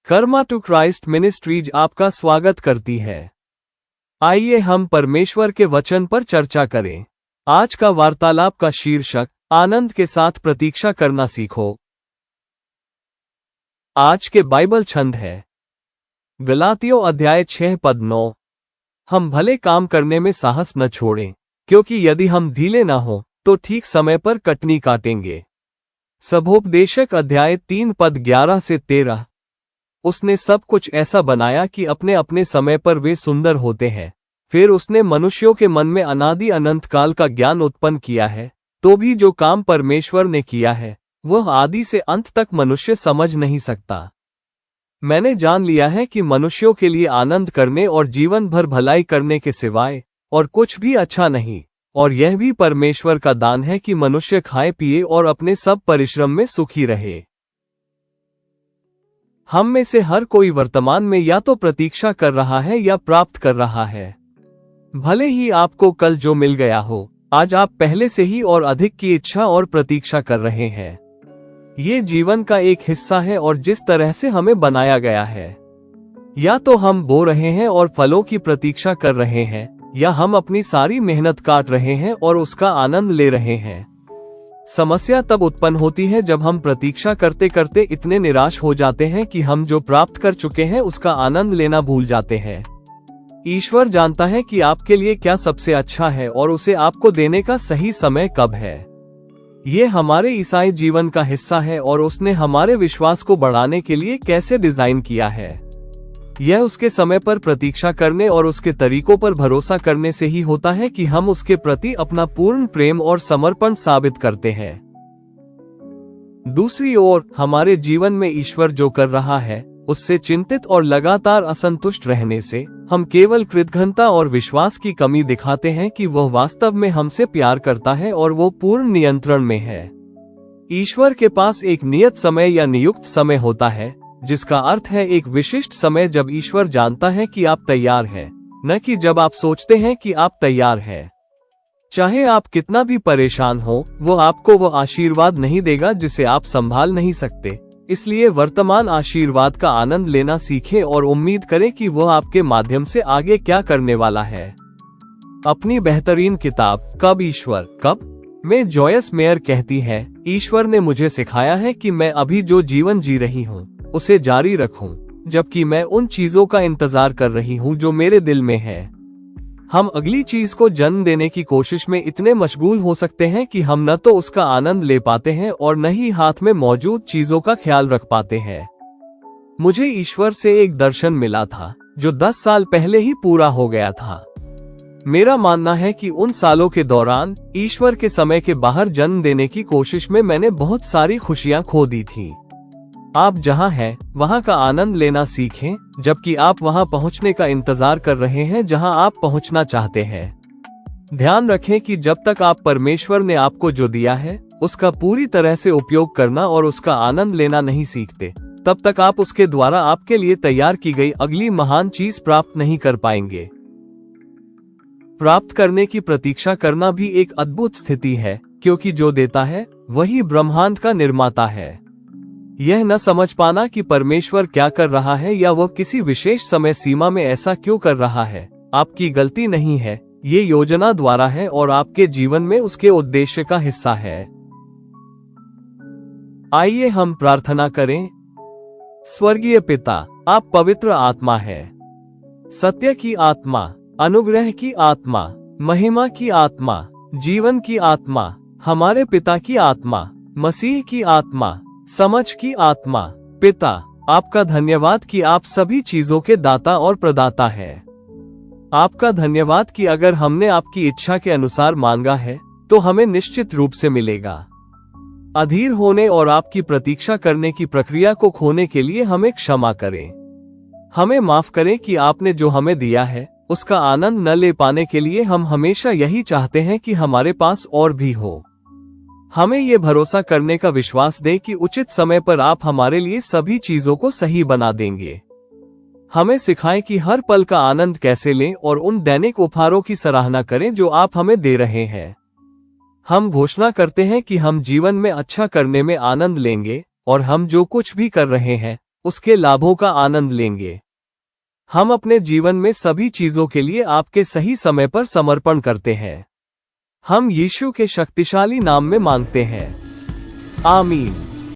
Karma to Christ ministries आपका स्वागत करती है। आइए हम परमेश्वर के वचन पर चर्चा करें। आज का वार्तालाप का शीर्षक आनंद के साथ प्रतीक्षा करना सीखो। आज के बाइबल छंद है गलातियों अध्याय 6:9। हम भले काम करने में साहस न छोड़ें, क्योंकि यदि हम ढीले न हो तो ठीक समय पर कटनी काटेंगे। सबोपदेशक अध्याय 3:11-13। उसने सब कुछ ऐसा बनाया कि अपने अपने समय पर वे सुंदर होते हैं। फिर उसने मनुष्यों के मन में अनादि अनंत काल का ज्ञान उत्पन्न किया है। तो भी जो काम परमेश्वर ने किया है वह आदि से अंत तक मनुष्य समझ नहीं सकता। मैंने जान लिया है कि मनुष्यों के लिए आनंद करने और जीवन भर भलाई करने के सिवाय और कुछ भी अच्छा नहीं, और यह भी परमेश्वर का दान है कि मनुष्य खाए पिए और अपने सब परिश्रम में सुखी रहे। हम में से हर कोई वर्तमान में या तो प्रतीक्षा कर रहा है या प्राप्त कर रहा है। भले ही आपको कल जो मिल गया हो, आज आप पहले से ही और अधिक की इच्छा और प्रतीक्षा कर रहे हैं। ये जीवन का एक हिस्सा है और जिस तरह से हमें बनाया गया है। या तो हम बो रहे हैं और फलों की प्रतीक्षा कर रहे हैं, या हम अपनी सारी मेहनत काट रहे हैं और उसका आनंद ले रहे हैं। समस्या तब उत्पन्न होती है जब हम प्रतीक्षा करते करते इतने निराश हो जाते हैं कि हम जो प्राप्त कर चुके हैं उसका आनंद लेना भूल जाते हैं। ईश्वर जानता है कि आपके लिए क्या सबसे अच्छा है और उसे आपको देने का सही समय कब है। ये हमारे ईसाई जीवन का हिस्सा है और उसने हमारे विश्वास को बढ़ाने के लिए कैसे डिजाइन किया है। यह उसके समय पर प्रतीक्षा करने और उसके तरीकों पर भरोसा करने से ही होता है कि हम उसके प्रति अपना पूर्ण प्रेम और समर्पण साबित करते हैं। दूसरी ओर, हमारे जीवन में ईश्वर जो कर रहा है उससे चिंतित और लगातार असंतुष्ट रहने से हम केवल कृतज्ञता और विश्वास की कमी दिखाते हैं कि वह वास्तव में हमसे प्यार करता है और वो पूर्ण नियंत्रण में है। ईश्वर के पास एक नियत समय या नियुक्त समय होता है, जिसका अर्थ है एक विशिष्ट समय जब ईश्वर जानता है कि आप तैयार हैं, न कि जब आप सोचते हैं कि आप तैयार हैं। चाहे आप कितना भी परेशान हो, वो आपको वो आशीर्वाद नहीं देगा जिसे आप संभाल नहीं सकते। इसलिए वर्तमान आशीर्वाद का आनंद लेना सीखें और उम्मीद करें कि वह आपके माध्यम से आगे क्या करने वाला है। अपनी बेहतरीन किताब कब ईश्वर कब में जॉयस मेयर कहती है, ईश्वर ने मुझे सिखाया है कि मैं अभी जो जीवन जी रही हूँ उसे जारी रखूं, जबकि मैं उन चीजों का इंतजार कर रही हूं जो मेरे दिल में है। हम अगली चीज को जन्म देने की कोशिश में इतने मशगूल हो सकते हैं कि हम न तो उसका आनंद ले पाते हैं और न ही हाथ में मौजूद चीजों का ख्याल रख पाते हैं। मुझे ईश्वर से एक दर्शन मिला था जो 10 साल पहले ही पूरा हो गया था। मेरा मानना है कि उन सालों के दौरान ईश्वर के समय के बाहर जन्म देने की कोशिश में मैंने बहुत सारी खुशियां खो दी थी। आप जहां हैं वहां का आनंद लेना सीखें, जबकि आप वहां पहुंचने का इंतजार कर रहे हैं जहां आप पहुंचना चाहते हैं। ध्यान रखें कि जब तक आप परमेश्वर ने आपको जो दिया है उसका पूरी तरह से उपयोग करना और उसका आनंद लेना नहीं सीखते, तब तक आप उसके द्वारा आपके लिए तैयार की गई अगली महान चीज प्राप्त नहीं कर पाएंगे। प्राप्त करने की प्रतीक्षा करना भी एक अद्भुत स्थिति है, क्योंकि जो देता है वही ब्रह्मांड का निर्माता है। यह न समझ पाना कि परमेश्वर क्या कर रहा है या वह किसी विशेष समय सीमा में ऐसा क्यों कर रहा है, आपकी गलती नहीं है। ये योजना द्वारा है और आपके जीवन में उसके उद्देश्य का हिस्सा है। आइए हम प्रार्थना करें। स्वर्गीय पिता, आप पवित्र आत्मा है, सत्य की आत्मा, अनुग्रह की आत्मा, महिमा की आत्मा, जीवन की आत्मा, हमारे पिता की आत्मा, मसीह की आत्मा, समझ की आत्मा। पिता, आपका धन्यवाद कि आप सभी चीजों के दाता और प्रदाता हैं। आपका धन्यवाद कि अगर हमने आपकी इच्छा के अनुसार मांगा है तो हमें निश्चित रूप से मिलेगा। अधीर होने और आपकी प्रतीक्षा करने की प्रक्रिया को खोने के लिए हमें क्षमा करें। हमें माफ करें कि आपने जो हमें दिया है उसका आनंद न ले पाने के लिए हम हमेशा यही चाहते हैं कि हमारे पास और भी हो। हमें ये भरोसा करने का विश्वास दें कि उचित समय पर आप हमारे लिए सभी चीजों को सही बना देंगे। हमें सिखाएं कि हर पल का आनंद कैसे लें और उन दैनिक उपहारों की सराहना करें जो आप हमें दे रहे हैं। हम घोषणा करते हैं कि हम जीवन में अच्छा करने में आनंद लेंगे और हम जो कुछ भी कर रहे हैं उसके लाभों का आनंद लेंगे। हम अपने जीवन में सभी चीजों के लिए आपके सही समय पर समर्पण करते हैं। हम यीशु के शक्तिशाली नाम में मांगते हैं, आमीन।